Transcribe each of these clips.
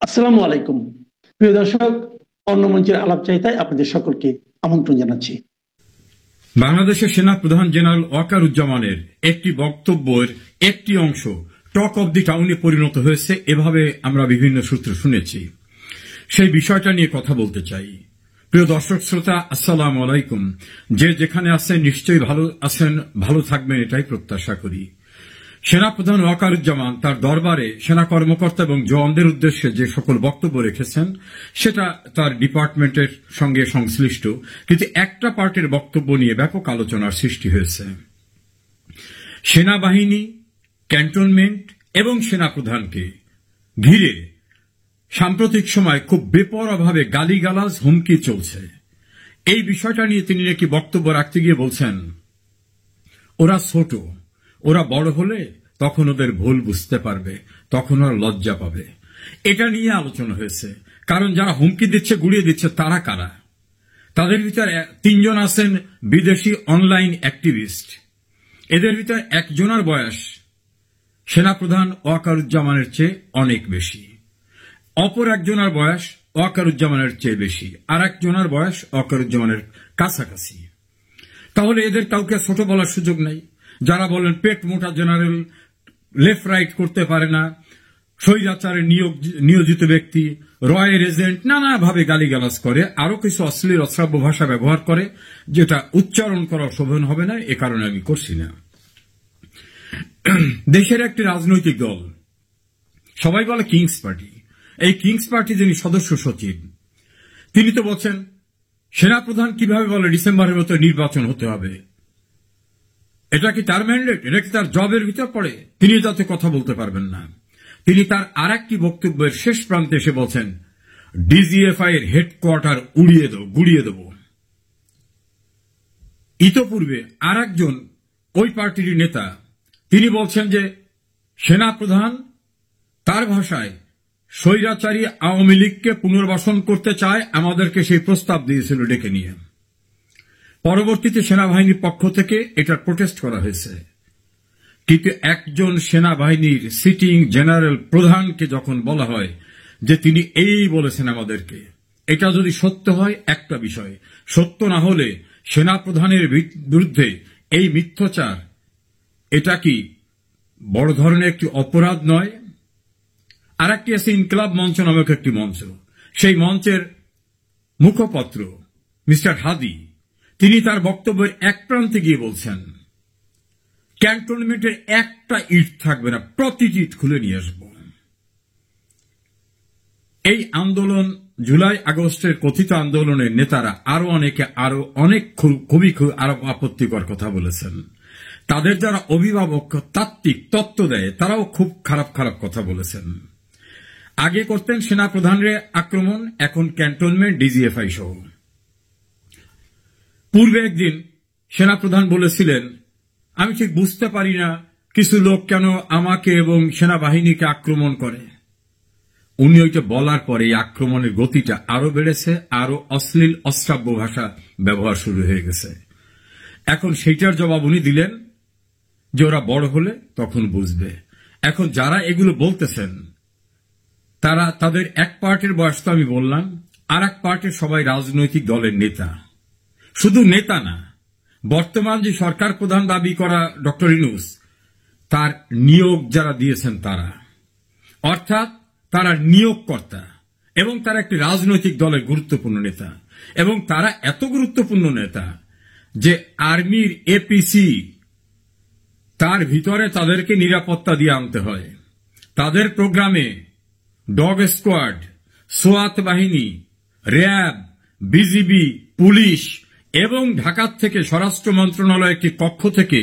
আসসালামু আলাইকুম। প্রিয় দর্শক, অন্য মঞ্চের আলাপচারিতায় আপনাদের সকলকে আমন্ত্রণ জানাচ্ছি। বাংলাদেশের সেনা প্রধান জেনারেল ওয়াকারুজ্জামানের একটি বক্তব্যের একটি অংশ টক অব দি টাউনে পরিণত হয়েছে, এভাবে আমরা বিভিন্ন সূত্র শুনেছি। সেই বিষয়টা নিয়ে কথা বলতে চাই। প্রিয় দর্শক শ্রোতা, আসসালামু আলাইকুম। যে যেখানে আছেন নিশ্চয়ই ভালো আছেন, ভালো থাকবেন এটাই প্রত্যাশা করি। সেনাপ্রধান ওয়াকারুজ্জামান তার দরবারে সেনা কর্মকর্তা এবং জওয়ানদের উদ্দেশ্যে যে সকল বক্তব্য রেখেছেন সেটা তার ডিপার্টমেন্টের সঙ্গে সংশ্লিষ্ট, কিন্তু একটা পার্টির বক্তব্য নিয়ে ব্যাপক আলোচনার সৃষ্টি হয়েছে। সেনাবাহিনী, ক্যান্টনমেন্ট এবং সেনাপ্রধানকে ঘিরে সাম্প্রতিক সময় খুব বেপরোয়াভাবে গালিগালাজ, হুমকি চলছে। এই বিষয়টা নিয়ে তিনি নাকি বক্তব্য রাখতে গিয়ে বলছেন, ওরা ছোট, ওরা বড় হলে তখন ওদের ভুল বুঝতে পারবে, তখন ওরা লজ্জা পাবে। এটা নিয়ে আলোচনা হয়েছে। কারণ যারা হুমকি দিচ্ছে, গুড়িয়ে দিচ্ছে, তারা কারা? তাদের ভিতর 3 জন আছেন বিদেশি অনলাইন অ্যাক্টিভিস্ট। এদের ভিতর একজনের বয়স সেনাপ্রধান ওয়াকারুজ্জামানের চেয়ে অনেক বেশি, অপর একজনের বয়স ওয়াকারুজ্জামানের চেয়ে বেশি, আর একজনের বয়স ওয়াকারুজ্জামানের কাছাকাছি। তাহলে এদের কাউকে ছোট বলার সুযোগ নেই। যারা বলেন পেট মোটা জেনারেল, লেফট রাইট করতে পারে না, স্বৈরাচারে নিয়োজিত ব্যক্তি, রয়ের এজেন্ট, নানাভাবে গালিগালাজ করে, আরো কিছু অশ্লীল অশ্রাব্য ভাষা ব্যবহার করে, যেটা উচ্চারণ করা শোভন হবে না, এ কারণে আমি করছি না। দেশের একটি রাজনৈতিক দল, সবাই বলে কিংস পার্টি, এই কিংস পার্টি যিনি সদস্য সচিব, তিনি তো বলছেন সেনাপ্রধান কিভাবে বলে ডিসেম্বরের মতো নির্বাচন হতে হবে। এটা কি তার ম্যান্ডেট? এটা কি তার জবের ভিতর পড়ে? তিনি যাতে কথা বলতে পারবেন না। তিনি তার আর একটি বক্তব্যের শেষ প্রান্তে এসে বলছেন, ডিজিএফআই এর হেডকোয়ার্টার গুড়িয়ে দেব। ইতোপূর্বে আর একজন ওই পার্টির নেতা তিনি বলছেন যে সেনাপ্রধান তার ভাষায় স্বৈরাচারী আওয়ামী লীগকে পুনর্বাসন করতে চায়, আমাদেরকে সেই প্রস্তাব দিয়েছিল ডেকে নিয়ে। পরবর্তীতে সেনাবাহিনীর পক্ষ থেকে এটার প্রোটেস্ট করা হয়েছে। কিন্তু একজন সেনাবাহিনীর সিটিং জেনারেল প্রধানকে যখন বলা হয় যে তিনি এই বলেছেন আমাদেরকে, এটা যদি সত্য হয় একটা বিষয়, সত্য না হলে সেনাপ্রধানের বিরুদ্ধে এই মিথ্যাচার, এটা কি বড় ধরনের একটি অপরাধ নয়? আর একটি আছে ইনকিলাব মঞ্চ নামক একটি মঞ্চ। সেই মঞ্চের মুখপত্র মিস্টার হাদি, তিনি তার বক্তব্যের এক প্রান্তে গিয়ে বলছেন, ক্যান্টনমেন্টের একটা ইট থাকবে না, প্রতিটি ইট খুলে নিয়ে আসব। এই আন্দোলন, জুলাই আগস্টের কথিত আন্দোলনের নেতারা আরো অনেক খুবই আরো আপত্তিকর কথা বলেছেন। তাদের যারা অভিভাবক, তাত্ত্বিক তত্ত্ব দেয়, তারাও খুব খারাপ খারাপ কথা বলেছেন। আগে করতেন সেনাপ্রধানের আক্রমণ, এখন ক্যান্টনমেন্ট, ডিজিএফআই সহ। পূর্বে একদিন সেনাপ্রধান বলেছিলেন, আমি ঠিক বুঝতে পারি না কিছু লোক কেন আমাকে এবং সেনাবাহিনীকে আক্রমণ করে। উনি ওইটা বলার পরে এই আক্রমণের গতিটা আরো বেড়েছে, আরো অশ্লীল অশ্রাব্য ভাষা ব্যবহার শুরু হয়ে গেছে। এখন সেইটার জবাব উনি দিলেন যে ওরা বড় হলে তখন বুঝবে। এখন যারা এগুলো বলতেছেন তারা, তাদের এক পার্টির বয়স তো আমি বললাম, আর এক পার্টির সবাই রাজনৈতিক দলের নেতা। শুধু নেতা না, বর্তমান যে সরকার প্রধান দাবি করা ডক্টর ইউনূস, তার নিয়োগ যারা দিয়েছেন তারা, অর্থাৎ তারা নিয়োগকর্তা এবং তারা একটি রাজনৈতিক দলের গুরুত্বপূর্ণ নেতা। এবং তারা এত গুরুত্বপূর্ণ নেতা যে আর্মির এপিসি, তার ভিতরে তাদেরকে নিরাপত্তা দিয়ে আনতে হয়। তাদের প্রোগ্রামে ডগ স্কোয়াড, সোয়াত বাহিনী, র্যাব, বিজিবি, পুলিশ এবং ঢাকা থেকে স্বরাষ্ট্র মন্ত্রণালয়ের একটি কক্ষ থেকে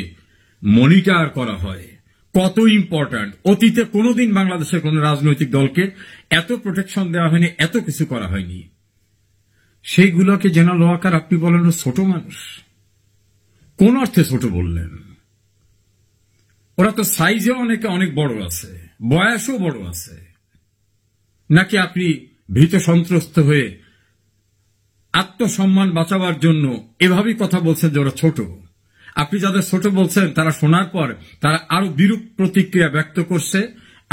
মনিটর করা হয়। কত ইম্পর্ট্যান্ট! অতীতে কোনোদিন বাংলাদেশের কোন রাজনৈতিক দলকে এত প্রোটেকশন দেওয়া হয়নি, এত কিছু করা হয়নি। সেইগুলোকে জেনারেল ওয়াকার আপনি বলেন ছোট মানুষ। কোন অর্থে ছোট বললেন? ওরা তো সাইজে অনেক বড় আছে, বয়সও বড় আছে। নাকি আপনি ভীত সন্ত্রস্ত হয়ে আত্মসম্মান বাঁচাবার জন্য এভাবেই কথা বলছেন যে ওরা ছোট? আপনি যাদের ছোট বলছেন তারা শোনার পর তারা আরো বিরূপ প্রতিক্রিয়া ব্যক্ত করছে।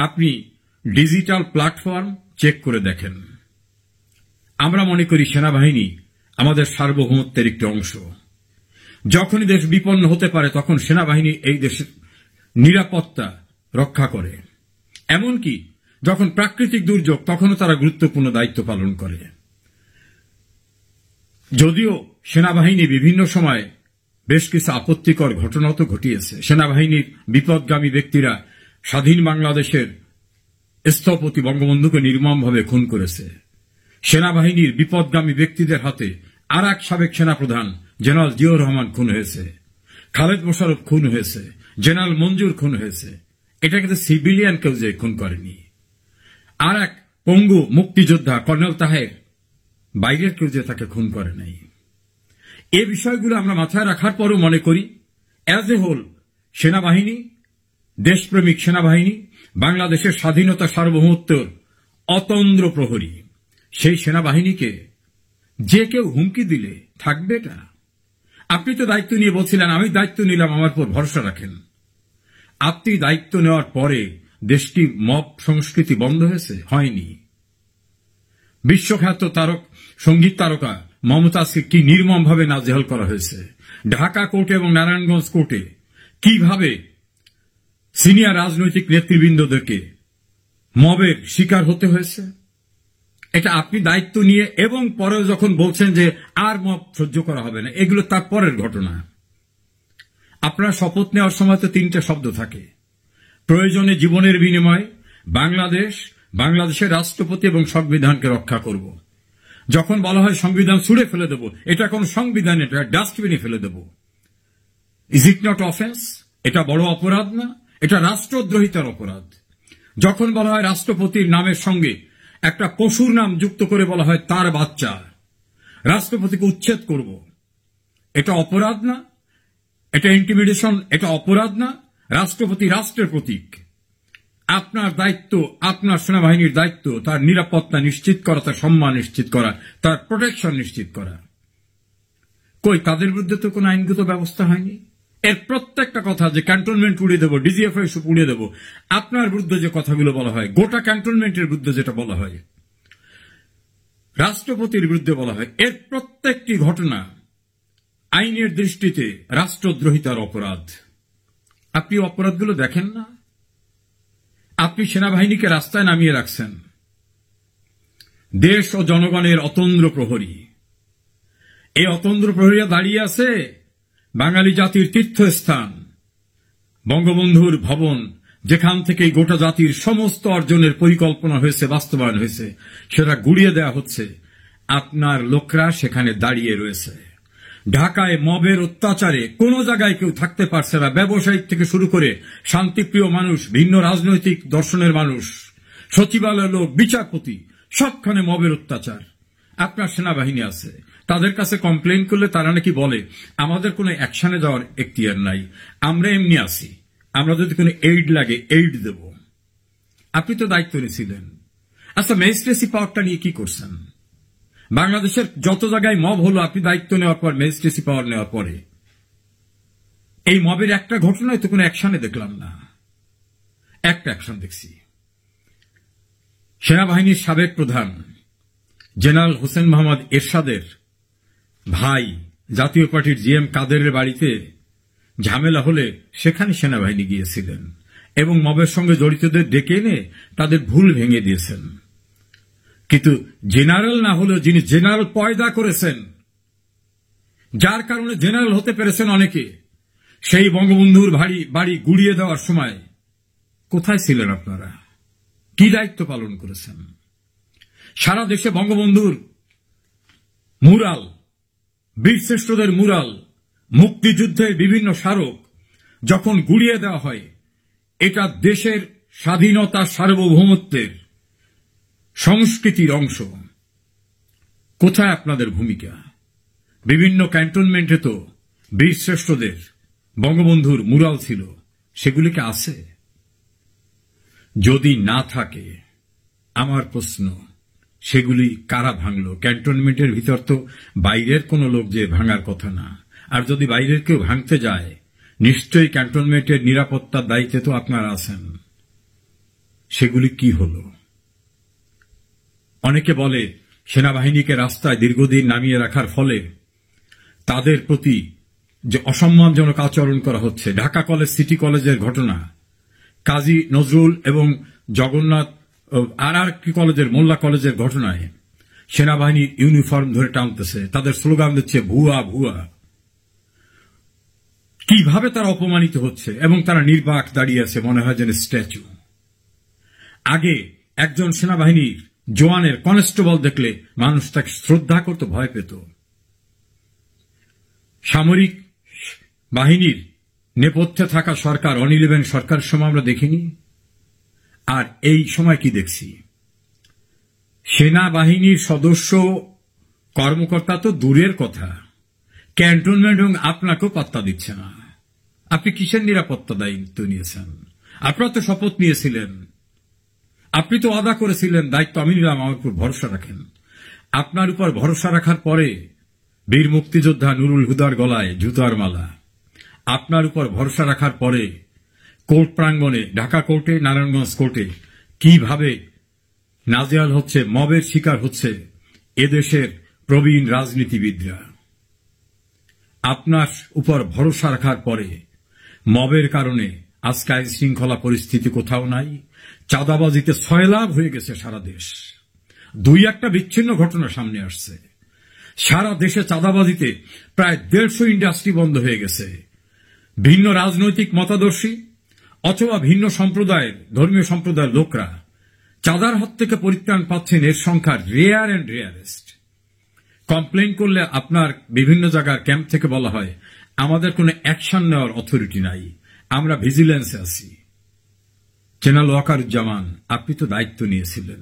আপনি ডিজিটাল প্ল্যাটফর্ম চেক করে দেখেন। আমরা মনে করি সেনাবাহিনী আমাদের সার্বভৌমত্বের একটি অংশ। যখনই দেশ বিপন্ন হতে পারে তখন সেনাবাহিনী এই দেশের নিরাপত্তা রক্ষা করে। এমনকি যখন প্রাকৃতিক দুর্যোগ তখনও তারা গুরুত্বপূর্ণ দায়িত্ব পালন করে। যদিও সেনাবাহিনী বিভিন্ন সময় বেশ কিছু আপত্তিকর ঘটনা তো ঘটিয়েছে। সেনাবাহিনীর বিপদগামী ব্যক্তিরা স্বাধীন বাংলাদেশের স্থপতি বঙ্গবন্ধুকে নির্মমভাবে খুন করেছে। সেনাবাহিনীর বিপদগামী ব্যক্তিদের হাতে আর এক সাবেক সেনাপ্রধান জেনারেল জিয়াউর রহমান খুন হয়েছে, খালেদ মোশাররফ খুন হয়েছে, জেনারেল মঞ্জুর খুন হয়েছে। এটা কিন্তু সিভিলিয়ান কেউ যে খুন করেনি। আর এক পঙ্গু মুক্তিযোদ্ধা কর্নেল তাহের, বাইরের কেউ যে তাকে খুন করে নাই। এই বিষয়গুলো আমরা মাথায় রাখার পরও মনে করি অ্যাজ এ হোল সেনাবাহিনী, দেশপ্রেমিক সেনাবাহিনী বাংলাদেশের স্বাধীনতা সার্বভৌমত্বের অতন্দ্র প্রহরী। সেই সেনাবাহিনীকে যে কেউ হুমকি দিলে থাকবে এটা? আপনি তো দায়িত্ব নিয়ে বলছিলেন আমি দায়িত্ব নিলাম, আমার উপর ভরসা রাখেন। আপনি দায়িত্ব নেওয়ার পরে দেশটি মব সংস্কৃতি বন্ধ হয়েছে? হয়নি। বিশ্বখ্যাত সঙ্গীত তারকা মমতাজকে কি নির্মমভাবে নাজেহাল করা হয়েছে। ঢাকা কোর্টে এবং নারায়ণগঞ্জ কোর্টে কিভাবে সিনিয়র রাজনৈতিক নেতৃবৃন্দদেরকে মবের শিকার হতে হয়েছে। এটা আপনি দায়িত্ব নিয়ে এবং পরে যখন বলছেন যে আর মব সহ্য করা হবে না, এগুলো তার পরের ঘটনা। আপনার শপথ নেওয়ার সময় তো তিনটা শব্দ থাকে, প্রয়োজনে জীবনের বিনিময়ে বাংলাদেশের রাষ্ট্রপতি এবং সংবিধানকে রক্ষা করব। যখন বলা হয় সংবিধান ছুঁড়ে ফেলে দেব, এটা কোন সংবিধান, এটা ডাস্টবিনে ফেলে দেব। Is it not offence? এটা বড় অপরাধ না? এটা রাষ্ট্রদ্রোহিতার অপরাধ। যখন বলা হয় রাষ্ট্রপতির নামের সঙ্গে একটা পশুর নাম যুক্ত করে বলা হয় তার বাচ্চা, রাষ্ট্রপতিকে উচ্ছেদ করব, এটা অপরাধ না? এটা ইন্টিমিডেশন, এটা অপরাধ না? রাষ্ট্রপতি রাষ্ট্রের প্রতীক। আপনার দায়িত্ব, আপনার সেনাবাহিনীর দায়িত্ব তার নিরাপত্তা নিশ্চিত করা, তার সম্মান নিশ্চিত করা, তার প্রোটেকশন নিশ্চিত করা। কই তাদের বিরুদ্ধে তো কোনো আইনগত ব্যবস্থা হয়নি। এর প্রত্যেকটা কথা যে ক্যান্টনমেন্ট উড়িয়ে দেব, ডিজিএফআই উড়িয়ে দেব, আপনার বিরুদ্ধে যে কথাগুলো বলা হয়, গোটা ক্যান্টনমেন্টের বিরুদ্ধে যেটা বলা হয়, রাষ্ট্রপতির বিরুদ্ধে বলা হয়, এর প্রত্যেকটি ঘটনা আইনের দৃষ্টিতে রাষ্ট্রদ্রোহিতার অপরাধ। আপনি অপরাধগুলো দেখেন না? আপনি সেনাবাহিনীকে রাস্তায় নামিয়ে রাখছেন, দেশ ও জনগণের অতন্দ্র প্রহরী। এই অতন্দ্র প্রহরীরা দাঁড়িয়ে আছে বাঙালি জাতির তীর্থস্থান বঙ্গবন্ধুর ভবন, যেখান থেকে গোটা জাতির সমস্ত অর্জনের পরিকল্পনা হয়েছে, বাস্তবায়ন হয়েছে, সেটা গুড়িয়ে দেওয়া হচ্ছে। আপনার লোকরা সেখানে দাঁড়িয়ে রয়েছে। ঢাকায় মবের অত্যাচারে কোন জায়গায় কেউ থাকতে পারছে না। ব্যবসায়িক থেকে শুরু করে শান্তিপ্রিয় মানুষ, ভিন্ন রাজনৈতিক দর্শনের মানুষ, সচিবালয়ের লোক, বিচারপতি, সবখানে মবের অত্যাচার। আপনার সেনাবাহিনী আছে, তাদের কাছে কমপ্লেন করলে তারা নাকি বলে আমাদের কোনো অ্যাকশনে যাওয়ার এখতিয়ার নাই, আমরা এমনি আছি, আমরা যদি কোনো এইড লাগে এইড দেব। আপনি তো দায়িত্ব নিয়েছিলেন। আচ্ছা, ম্যাজিস্ট্রেসি পাওয়ারটা নিয়ে কি করছেন? বাংলাদেশের যত জায়গায় মব হলো আপনি দায়িত্ব নেওয়ার পর, ম্যাজিস্ট্রেসি পাওয়ার নেওয়ার পরে, এই মবের একটা ঘটনায় তো কোনো অ্যাকশনে দেখলাম না। একটা অ্যাকশন দেখছি, সেনাবাহিনীর সাবেক প্রধান জেনারেল হোসেন মোহাম্মদ এরশাদের ভাই জাতীয় পার্টির জিএম কাদেরের বাড়িতে ঝামেলা হলে সেখানে সেনাবাহিনী গিয়েছিলেন এবং মবের সঙ্গে জড়িতদের ডেকে এনে তাদের ভুল ভেঙে দিয়েছেন। কিন্তু জেনারেল না হলেও যিনি জেনারেল পয়দা করেছেন, যার কারণে জেনারেল হতে পেরেছেন অনেকে, সেই বঙ্গবন্ধুর বাড়ি গুড়িয়ে দেওয়ার সময় কোথায় ছিলেন আপনারা? কি দায়িত্ব পালন করেছেন? সারা দেশে বঙ্গবন্ধুর মুরাল, বীরশ্রেষ্ঠদের মুরাল, মুক্তিযুদ্ধের বিভিন্ন স্মারক যখন গুড়িয়ে দেওয়া হয়, এটা দেশের স্বাধীনতা সার্বভৌমত্বের সংস্কৃতির অংশ। কোথায় আপনাদের ভূমিকা? বিভিন্ন ক্যান্টনমেন্টে তো বীরশ্রেষ্ঠদের, বঙ্গবন্ধুর মুরাল ছিল, সেগুলিকে আছে? যদি না থাকে, আমার প্রশ্ন, সেগুলি কারা ভাঙল? ক্যান্টনমেন্টের ভিতর তো বাইরের কোনো লোক যে ভাঙার কথা না। আর যদি বাইরের কেউ ভাঙতে যায়, নিশ্চয়ই ক্যান্টনমেন্টের নিরাপত্তার দায়িত্বে তো আপনারা আছেন। সেগুলি কি হল? অনেকে বলে সেনাবাহিনীকে রাস্তায় দীর্ঘদিন নামিয়ে রাখার ফলে তাদের প্রতি যে অসম্মানজনক আচরণ করা হচ্ছে। ঢাকা কলেজ, সিটি কলেজের ঘটনা, কাজী নজরুল এবং জগন্নাথ আর কলেজের, মোল্লা কলেজের ঘটনায় সেনাবাহিনীর ইউনিফর্ম ধরে টানতেছে, তাদের স্লোগান দিচ্ছে ভুয়া ভুয়া। কিভাবে তারা অপমানিত হচ্ছে এবং তারা নির্বাক দাঁড়িয়ে আছে, মনে হয় যেন স্ট্যাচু। আগে একজন সেনাবাহিনীর জওয়ানের, কনস্টেবল দেখলে মানুষ তাকে শ্রদ্ধা করতে ভয় পেত। সামরিক বাহিনীর নেপথ্যে থাকা সরকার, অনিলেবেন সরকারের সময় আমরা দেখিনি। আর এই সময় কি দেখছি? সেনাবাহিনীর সদস্য কর্মকর্তা তো দূরের কথা, ক্যান্টনমেন্ট এবং আপনাকেও পাত্তা দিচ্ছে না। আপনি কিসের নিরাপত্তা দায়িত্ব নিয়েছেন? আপনারা তো শপথ নিয়েছিলেন, আপনি তো ওয়াদা করেছিলেন দায়িত্ব আমি নিলাম, আমার উপর ভরসা রাখেন। আপনার উপর ভরসা রাখার পরে বীর মুক্তিযোদ্ধা নুরুল হুদার গলায় জুতার মালা। আপনার উপর ভরসা রাখার পরে কোর্ট প্রাঙ্গণে, ঢাকা কোর্টে, নারায়ণগঞ্জ কোর্টে কিভাবে নাজেহাল হচ্ছে, মবের শিকার হচ্ছে এদেশের প্রবীণ রাজনীতিবিদরা। আপনার উপর ভরসা রাখার পরে মবের কারণে আজকে আইন শৃঙ্খলা পরিস্থিতি কোথাও নাই। চাঁদাবাজিতে সয়লাভ হয়ে গেছে সারা দেশ। দুই একটা বিচ্ছিন্ন ঘটনা সামনে আসছে। সারা দেশে চাঁদাবাজিতে প্রায় 150 ইন্ডাস্ট্রি বন্ধ হয়ে গেছে। ভিন্ন রাজনৈতিক মতাদর্শী অথবা ভিন্ন সম্প্রদায়ের, ধর্মীয় সম্প্রদায়ের লোকরা চাঁদার হাত থেকে পরিত্রাণ পাচ্ছেন, এর সংখ্যা রেয়ার অ্যান্ড রেয়ারেস্ট। কমপ্লেন করলে আপনার বিভিন্ন জায়গার ক্যাম্প থেকে বলা হয় আমাদের কোনো অ্যাকশন নেওয়ার অথরিটি নাই, আমরা ভিজিলেন্সে আছি। জেনারেল ওয়াকারুজ্জামান, আপনি তো দায়িত্ব নিয়েছিলেন,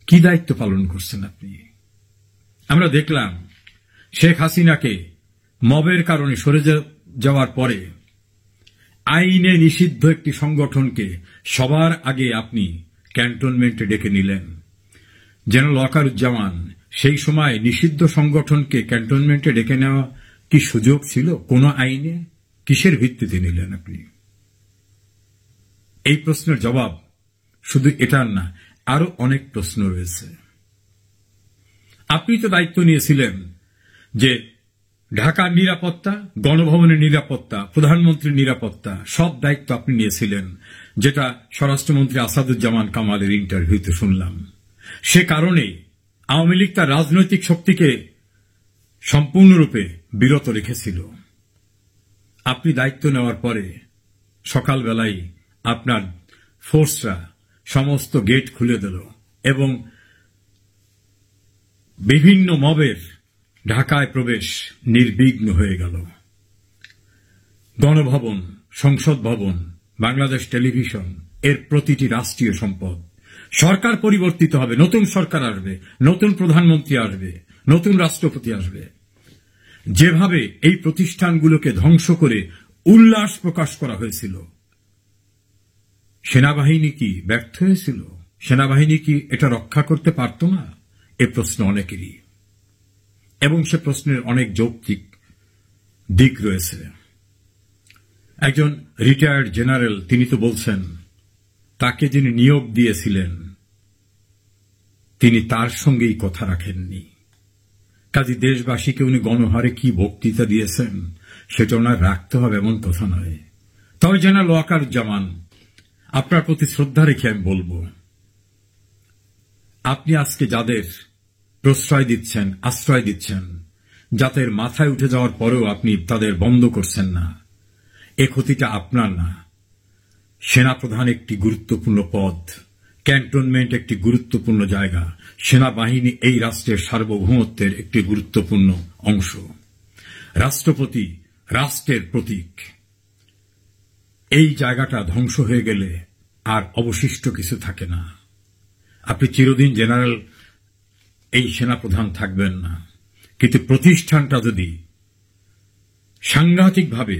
কি দায়িত্ব পালন করছেন আপনি? আমরা দেখলাম শেখ হাসিনাকে মবের কারণে সরে যাওয়ার পরে আইনে নিষিদ্ধ একটি সংগঠনকে সবার আগে আপনি ক্যান্টনমেন্টে ডেকে নিলেন। জেনারেল ওয়াকারুজ্জামান, সেই সময় নিষিদ্ধ সংগঠনকে ক্যান্টনমেন্টে ডেকে নেওয়া কি সুযোগ ছিল কোন আইনে? কিসের ভিত্তিতে নিলেন আপনি? এই প্রশ্নের জবাব শুধু এটার না, আরো অনেক প্রশ্ন রয়েছে। আপনি তো দায়িত্ব নিয়েছিলেন যে ঢাকার নিরাপত্তা, গণভবনের নিরাপত্তা, প্রধানমন্ত্রীর নিরাপত্তা, সব দায়িত্ব আপনি নিয়েছিলেন, যেটা স্বরাষ্ট্রমন্ত্রী আসাদুজ্জামান কামালের ইন্টারভিউতে শুনলাম। সে কারণে আওয়ামী লীগ তার রাজনৈতিক শক্তিকে সম্পূর্ণরূপে বিরত রেখেছিল। আপনি দায়িত্ব নেওয়ার পরে সকালবেলায় আপনার ফোর্সরা সমস্ত গেট খুলে দিল এবং বিভিন্ন মবের ঢাকায় প্রবেশ নির্বিঘ্ন হয়ে গেল। গণভবন, সংসদ ভবন, বাংলাদেশ টেলিভিশন, এর প্রতিটি রাষ্ট্রীয় সম্পদ। সরকার পরিবর্তিত হবে, নতুন সরকার আসবে, নতুন প্রধানমন্ত্রী আসবে, নতুন রাষ্ট্রপতি আসবে। যেভাবে এই প্রতিষ্ঠানগুলোকে ধ্বংস করে উল্লাস প্রকাশ করা হয়েছিল, সেনাবাহিনী কি ব্যর্থ হয়েছিল? সেনাবাহিনী কি এটা রক্ষা করতে পারত না? এ প্রশ্ন অনেকেরই, এবং সে প্রশ্নের অনেক যৌক্তিক দিক রয়েছে। একজন রিটায়ার্ড জেনারেল, তিনি তো বলছেন তাকে যিনি নিয়োগ দিয়েছিলেন তিনি তার সঙ্গেই কথা রাখেননি। কাজী দেশবাসীকে উনি গণহারে কি বক্তৃতা দিয়েছেন সেটা ওনার রাখতে হবে এমন কথা নয়। তবে জেনারেল ওয়াকারুজ্জামান, আপনার প্রতি শ্রদ্ধা রেখে আমি বলব, আপনি আজকে যাদের প্রশ্রয় দিচ্ছেন, আশ্রয় দিচ্ছেন, যাদের মাথায় উঠে যাওয়ার পরেও আপনি তাদের বন্ধ করছেন না, এ ক্ষতিটা আপনার না। সেনাপ্রধান একটি গুরুত্বপূর্ণ পদ, ক্যান্টনমেন্ট একটি গুরুত্বপূর্ণ জায়গা, সেনাবাহিনী এই রাষ্ট্রের সার্বভৌমত্বের একটি গুরুত্বপূর্ণ অংশ, রাষ্ট্রপতি রাষ্ট্রের প্রতীক। এই জায়গাটা ধ্বংস হয়ে গেলে আর অবশিষ্ট কিছু থাকে না। আপনি চিরদিন জেনারেল, এই সেনাপ্রধান থাকবেন না, কিন্তু প্রতিষ্ঠানটা যদি সাংঘাতিকভাবে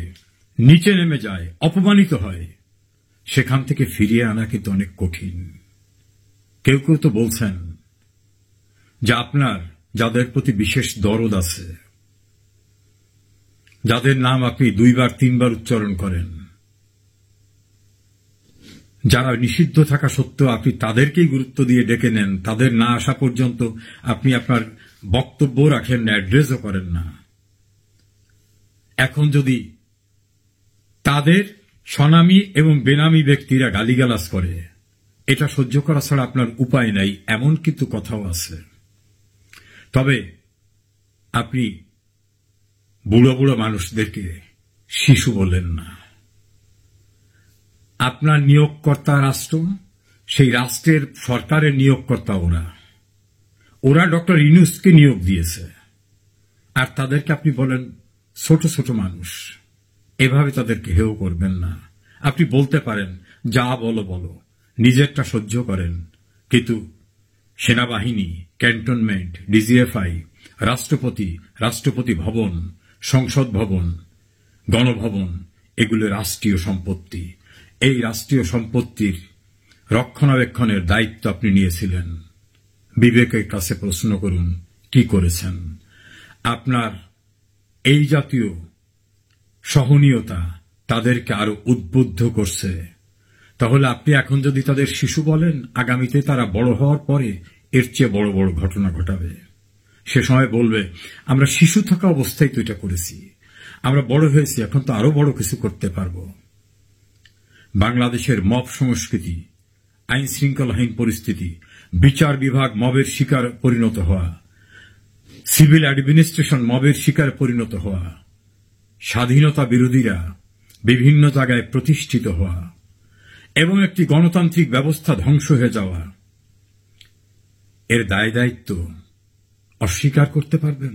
নিচে নেমে যায়, অপমানিত হয়, সেখান থেকে ফিরিয়ে আনা কিন্তু অনেক কঠিন। কেউ কেউ তো বলছেন যে আপনার যাদের প্রতি বিশেষ দরদ আছে, যাদের নাম আপনি 2 বার 3 বার উচ্চারণ করেন, যারা নিষিদ্ধ থাকা সত্ত্বেও আপনি তাদেরকেই গুরুত্ব দিয়ে ডেকে নেন, তাদের না আসা পর্যন্ত আপনি আপনার বক্তব্য রাখেন না, অ্যাড্রেসও করেন না। এখন যদি তাদের স্বনামী এবং বেনামী ব্যক্তিরা গালিগালাজ করে, এটা সহ্য করা ছাড়া আপনার উপায় নাই, এমন কিন্তু কথাও আছে। তবে আপনি বুড়ো বুড়ো মানুষদেরকে শিশু বলেন না। আপনার নিয়োগকর্তা রাষ্ট্র, সেই রাষ্ট্রের সরকারের নিয়োগকর্তা ওরা ডক্টর ইউনূসকে নিয়োগ দিয়েছে, আর তাদেরকে আপনি বলেন ছোট ছোট মানুষ। এভাবে তাদেরকে হেয় করবেন না। আপনি বলতে পারেন যা বলো বলো, নিজেরটা সহ্য করেন, কিন্তু সেনাবাহিনী, ক্যান্টনমেন্ট, ডিজিএফআই, রাষ্ট্রপতি, রাষ্ট্রপতি ভবন, সংসদ ভবন, গণভবন, এগুলো রাষ্ট্রীয় সম্পত্তি। এই রাষ্ট্রীয় সম্পত্তির রক্ষণাবেক্ষণের দায়িত্ব আপনি নিয়েছিলেন। বিবেকের কাছে প্রশ্ন করুন কি করেছেন। আপনার এই জাতীয় সহনীয়তা তাদেরকে আরো উদ্বুদ্ধ করছে। তাহলে আপনি এখন যদি তাদের শিশু বলেন, আগামীতে তারা বড় হওয়ার পরে এর চেয়ে বড় বড় ঘটনা ঘটাবে। সে সময় বলবে আমরা শিশু থাকা অবস্থায় তো এটা করেছি, আমরা বড় হয়েছি, এখন তো আরো বড় কিছু করতে পারব। বাংলাদেশের মব সংস্কৃতি, আইন শৃঙ্খলাহীন পরিস্থিতি, বিচার বিভাগ মবের শিকার পরিণত হওয়া, সিভিল অ্যাডমিনিস্ট্রেশন মবের শিকার পরিণত হওয়া, স্বাধীনতা বিরোধীরা বিভিন্ন জায়গায় প্রতিষ্ঠিত হওয়া এবং একটি গণতান্ত্রিক ব্যবস্থা ধ্বংস হয়ে যাওয়া, এর দায় দায়িত্ব অস্বীকার করতে পারবেন?